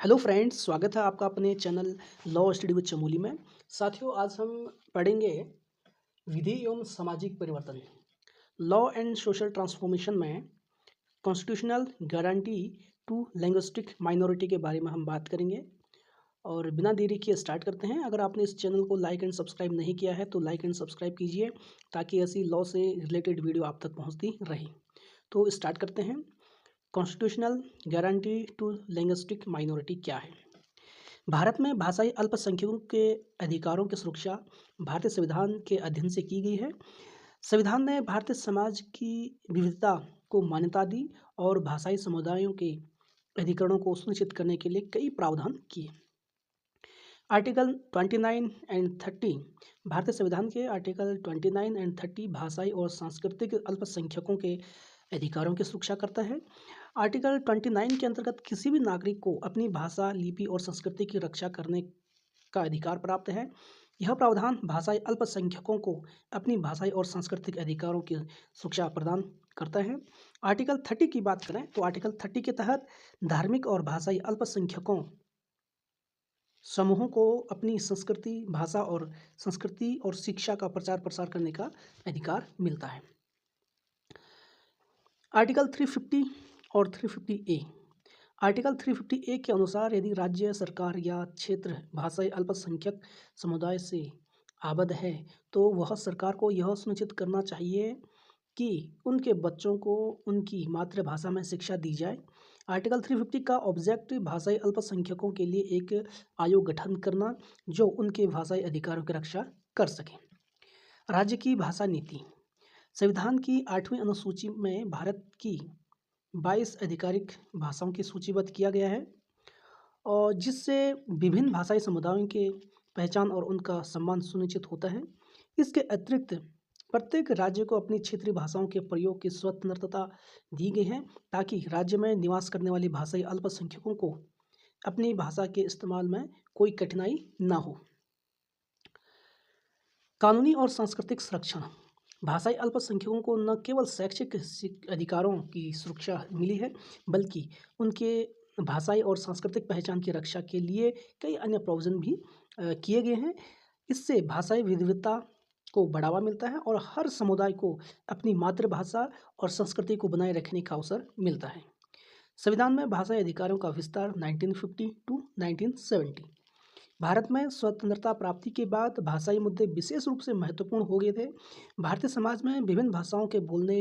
Hello friends, स्वागत है आपका अपने channel law study with Chamoli में। साथियों, आज हम पढ़ेंगे विधि एवं सामाजिक परिवर्तन, लॉ एंड सोशल ट्रांसफॉर्मेशन में constitutional guarantee to linguistic minority के बारे में हम बात करेंगे। और बिना देरी किए स्टार्ट करते हैं। अगर आपने इस चैनल को लाइक एंड सब्सक्राइब नहीं किया है तो लाइक एंड सब्सक्राइब कीजिए ताकि ऐसी लॉ से रिलेटेड वीडियो आप तक पहुँचती रहे। तो स्टार्ट करते हैं। Constitutional guarantee to linguistic minority क्या है? भारत में भाषाई अल्पसंख्यकों के अधिकारों की सुरक्षा भारतीय संविधान के अध्ययन से की गई है। संविधान ने भारतीय समाज की विविधता को मान्यता दी और भाषाई समुदायों के अधिकारों को सुनिश्चित करने के लिए कई प्रावधान किए। आर्टिकल 29 एंड 30 भारतीय संविधान के आर्टिकल 29 एंड 30 भाषाई और सांस्कृतिक अल्पसंख्यकों के अधिकारों की सुरक्षा करता है। आर्टिकल 29 के अंतर्गत किसी भी नागरिक को अपनी भाषा, लिपि और संस्कृति की रक्षा करने का अधिकार प्राप्त है। यह प्रावधान भाषाई अल्पसंख्यकों को अपनी भाषाई और सांस्कृतिक अधिकारों की सुरक्षा प्रदान करता है। आर्टिकल 30 की बात करें तो आर्टिकल 30 के तहत धार्मिक और भाषाई अल्पसंख्यकों समूहों को अपनी संस्कृति, भाषा और शिक्षा का प्रचार प्रसार करने का अधिकार मिलता है। आर्टिकल 350 और 350 ए। आर्टिकल 350 ए के अनुसार यदि राज्य सरकार या क्षेत्र भाषाई अल्पसंख्यक समुदाय से आबद्ध है तो वह सरकार को यह सुनिश्चित करना चाहिए कि उनके बच्चों को उनकी मातृभाषा में शिक्षा दी जाए। आर्टिकल 350 का ऑब्जेक्ट भाषाई अल्पसंख्यकों के लिए एक आयोग गठन करना जो उनके भाषाई अधिकारों की रक्षा कर सके। राज्य की भाषा नीति। संविधान की 8वीं अनुसूची में भारत की 22 आधिकारिक भाषाओं की सूचीबद्ध किया गया है और जिससे विभिन्न भाषाई समुदायों के पहचान और उनका सम्मान सुनिश्चित होता है। इसके अतिरिक्त प्रत्येक राज्य को अपनी क्षेत्रीय भाषाओं के प्रयोग की स्वतंत्रता दी गई है ताकि राज्य में निवास करने वाले भाषाई अल्पसंख्यकों को अपनी भाषा के इस्तेमाल में कोई कठिनाई ना हो। कानूनी और सांस्कृतिक संरक्षण। भाषाई अल्पसंख्यकों को न केवल शैक्षिक अधिकारों की सुरक्षा मिली है बल्कि उनके भाषाई और सांस्कृतिक पहचान की रक्षा के लिए कई अन्य प्रोविज़न भी किए गए हैं। इससे भाषाई विविधता को बढ़ावा मिलता है और हर समुदाय को अपनी मातृभाषा और संस्कृति को बनाए रखने का अवसर मिलता है। संविधान में भाषाई अधिकारों का विस्तार 1950 टू 1970। भारत में स्वतंत्रता प्राप्ति के बाद भाषाई मुद्दे विशेष रूप से महत्वपूर्ण हो गए थे। भारतीय समाज में विभिन्न भाषाओं के बोलने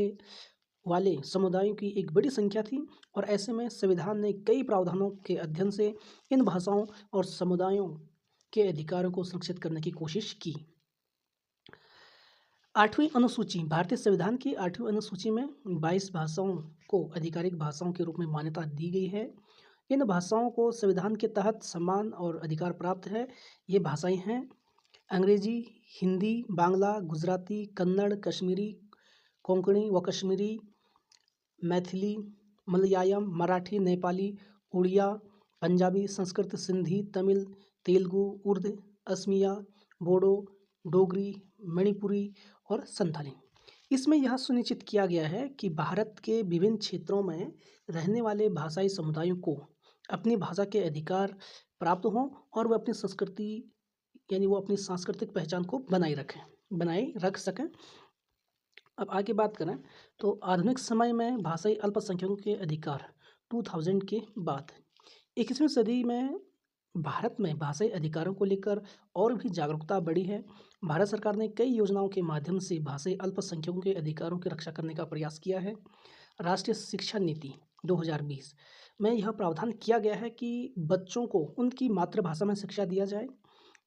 वाले समुदायों की एक बड़ी संख्या थी और ऐसे में संविधान ने कई प्रावधानों के अध्ययन से इन भाषाओं और समुदायों के अधिकारों को सुरक्षित करने की कोशिश की। 8वीं अनुसूची। भारतीय संविधान की 8वीं अनुसूची में 22 भाषाओं को आधिकारिक भाषाओं के रूप में मान्यता दी गई है। इन भाषाओं को संविधान के तहत सम्मान और अधिकार प्राप्त है। ये भाषाएं हैं अंग्रेजी, हिंदी, बांग्ला, गुजराती, कन्नड़, कश्मीरी, कोंकणी व कश्मीरी, मैथिली, मलयालम, मराठी, नेपाली, उड़िया, पंजाबी, संस्कृत, सिंधी, तमिल, तेलुगु, उर्दू, असमिया, बोडो, डोगरी, मणिपुरी और संथाली। इसमें यह सुनिश्चित किया गया है कि भारत के विभिन्न क्षेत्रों में रहने वाले भाषाई समुदायों को अपनी भाषा के अधिकार प्राप्त हों और वह अपनी संस्कृति यानी वो अपनी सांस्कृतिक पहचान को बनाए रख सकें। अब आगे बात करें तो आधुनिक समय में भाषाई अल्पसंख्यकों के अधिकार 2000 के बाद 21वीं सदी में भारत में भाषाई अधिकारों को लेकर और भी जागरूकता बढ़ी है। भारत सरकार ने कई योजनाओं के माध्यम से भाषाई अल्पसंख्यकों के अधिकारों की रक्षा करने का प्रयास किया है। राष्ट्रीय शिक्षा नीति 2020 में यह प्रावधान किया गया है कि बच्चों को उनकी मातृभाषा में शिक्षा दिया जाए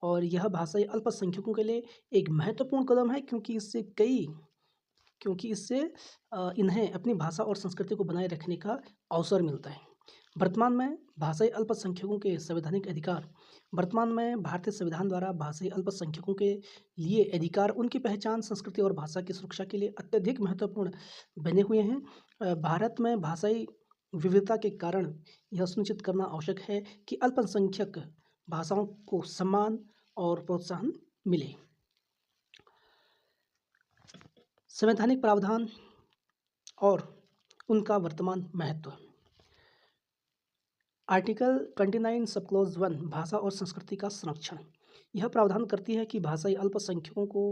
और यह भाषाई अल्पसंख्यकों के लिए एक महत्वपूर्ण कदम है क्योंकि इससे इन्हें अपनी भाषा और संस्कृति को बनाए रखने का अवसर मिलता है। वर्तमान में भाषाई अल्पसंख्यकों के संवैधानिक अधिकार। वर्तमान में भारतीय संविधान द्वारा भाषाई अल्पसंख्यकों के लिए अधिकार उनकी पहचान, संस्कृति और भाषा की सुरक्षा के लिए अत्यधिक महत्वपूर्ण बने हुए हैं। भारत में भाषाई विविधता के कारण यह सुनिश्चित करना आवश्यक है कि अल्पसंख्यक भाषाओं को सम्मान और प्रोत्साहन मिले। संवैधानिक प्रावधान और उनका वर्तमान महत्व। आर्टिकल 29 सब क्लॉज 1 भाषा और संस्कृति का संरक्षण। यह प्रावधान करती है कि भाषाई अल्पसंख्यकों को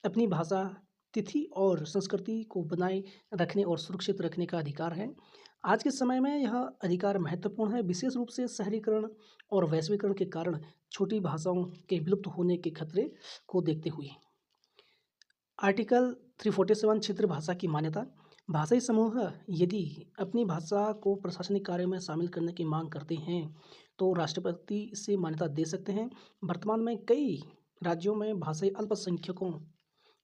अपनी भाषा, तिथि और संस्कृति को बनाए रखने और सुरक्षित रखने का अधिकार है। आज के समय में यह अधिकार महत्वपूर्ण है, विशेष रूप से शहरीकरण और वैश्वीकरण के कारण छोटी भाषाओं के विलुप्त होने के खतरे को देखते हुए। आर्टिकल 347 क्षेत्रीय भाषा की मान्यता। भाषाई समूह यदि अपनी भाषा को प्रशासनिक कार्य में शामिल करने की मांग करते हैं तो राष्ट्रपति से मान्यता दे सकते हैं। वर्तमान में कई राज्यों में भाषाई अल्पसंख्यकों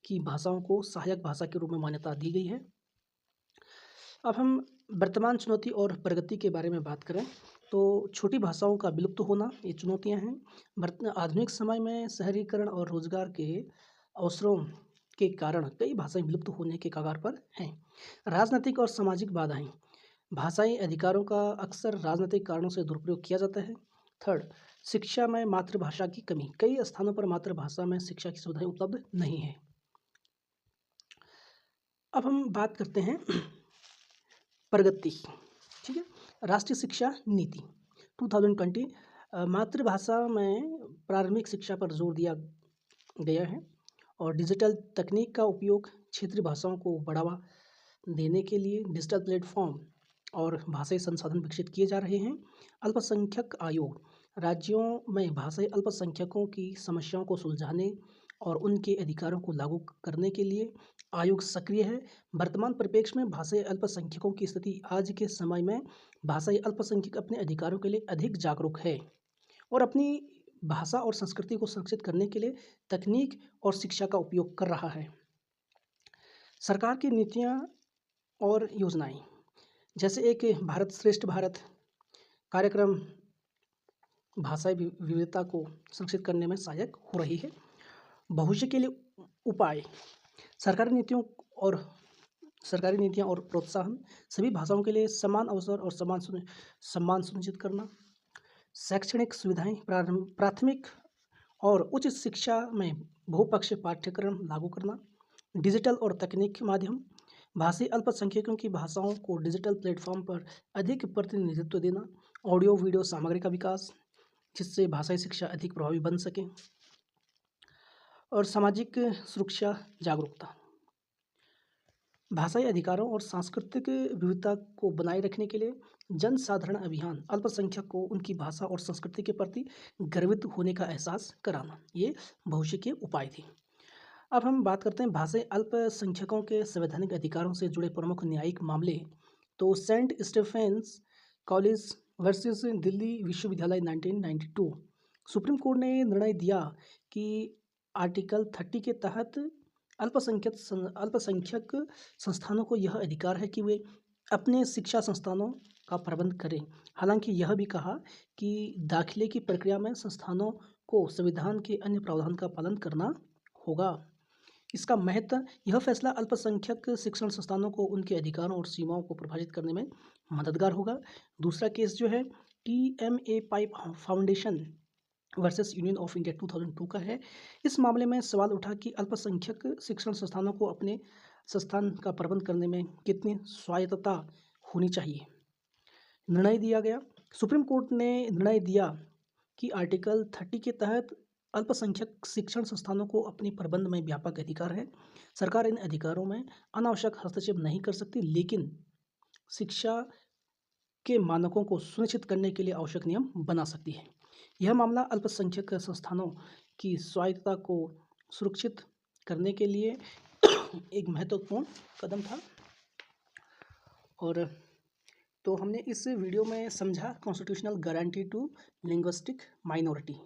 की भाषाओं को सहायक भाषा के रूप में मान्यता दी गई है। अब हम वर्तमान चुनौती और प्रगति के बारे में बात करें तो छोटी भाषाओं का विलुप्त होना, ये चुनौतियां हैं। आधुनिक समय में शहरीकरण और रोजगार के अवसरों के कारण कई भाषाएं विलुप्त होने के कगार पर हैं। राजनीतिक और सामाजिक बाधाएं। भाषाई अधिकारों का अक्सर राजनीतिक कारणों से दुरुपयोग किया जाता है। थर्ड, शिक्षा में मातृभाषा की कमी। कई स्थानों पर मातृभाषा में शिक्षा की सुविधाएं उपलब्ध नहीं है। अब हम बात करते हैं प्रगति। ठीक है, राष्ट्रीय शिक्षा नीति 2020 मातृभाषा में प्रारंभिक शिक्षा पर जोर दिया गया है और डिजिटल तकनीक का उपयोग क्षेत्रीय भाषाओं को बढ़ावा देने के लिए डिजिटल प्लेटफॉर्म और भाषाई संसाधन विकसित किए जा रहे हैं। अल्पसंख्यक आयोग राज्यों में भाषाई अल्पसंख्यकों की समस्याओं को सुलझाने और उनके अधिकारों को लागू करने के लिए आयोग सक्रिय है। वर्तमान परिप्रेक्ष्य में भाषाई अल्पसंख्यकों की स्थिति आज के समय में भाषाई अल्पसंख्यक अपने अधिकारों के लिए अधिक जागरूक है और अपनी भाषा और संस्कृति को सुरक्षित करने के लिए तकनीक और शिक्षा का उपयोग कर रहा है। सरकार की नीतियाँ और योजनाएं, जैसे एक भारत श्रेष्ठ भारत कार्यक्रम भाषाई विविधता को सुरक्षित करने में सहायक हो रही है। भविष्य के लिए उपाय, सरकारी नीतियाँ और प्रोत्साहन, सभी भाषाओं के लिए समान अवसर और सम्मान सुनिश्चित करना, शैक्षणिक सुविधाएं, प्राथमिक और उच्च शिक्षा में बहुपक्षीय पाठ्यक्रम लागू करना, डिजिटल और तकनीकी माध्यम, भाषाई अल्पसंख्यकों की भाषाओं को डिजिटल प्लेटफॉर्म पर अधिक प्रतिनिधित्व देना, ऑडियो वीडियो सामग्री का विकास जिससे भाषाई शिक्षा अधिक प्रभावी बन सके, और सामाजिक सुरक्षा जागरूकता। भाषाई अधिकारों और सांस्कृतिक विविधता को बनाए रखने के लिए जन साधारण अभियान अल्पसंख्यक को उनकी भाषा और संस्कृति के प्रति गर्वित होने का एहसास कराना, ये भविष्य के उपाय थे। अब हम बात करते हैं भाषाई अल्पसंख्यकों के संवैधानिक अधिकारों से जुड़े प्रमुख न्यायिक मामले। तो Saint Stephen's College versus Delhi विश्वविद्यालय 1992 सुप्रीम कोर्ट ने निर्णय दिया कि आर्टिकल 30 के तहत अल्पसंख्यक संस्थानों को यह अधिकार है कि वे अपने शिक्षा संस्थानों का प्रबंध करें। हालांकि यह भी कहा कि दाखिले की प्रक्रिया में संस्थानों को संविधान के अन्य प्रावधान का पालन करना होगा। इसका महत्व, यह फैसला अल्पसंख्यक शिक्षण संस्थानों को उनके अधिकारों और सीमाओं को प्रभावित करने में मददगार होगा। दूसरा केस जो है TMA pipe foundation versus union of India 2002 का है। इस मामले में सवाल उठा कि अल्पसंख्यक शिक्षण संस्थानों को अपने संस्थान का प्रबंध करने में कितनी स्वायत्तता होनी चाहिए। निर्णय दिया गया, सुप्रीम कोर्ट ने निर्णय दिया कि आर्टिकल 30 के तहत अल्पसंख्यक शिक्षण संस्थानों को अपने प्रबंध में व्यापक अधिकार है। सरकार इन अधिकारों में अनावश्यक हस्तक्षेप नहीं कर सकती, लेकिन शिक्षा के मानकों को सुनिश्चित करने के लिए आवश्यक नियम बना सकती है। यह मामला अल्पसंख्यक संस्थानों की स्वायत्तता को सुरक्षित करने के लिए एक महत्वपूर्ण कदम था। और तो हमने इस वीडियो में समझा constitutional guarantee to linguistic minority.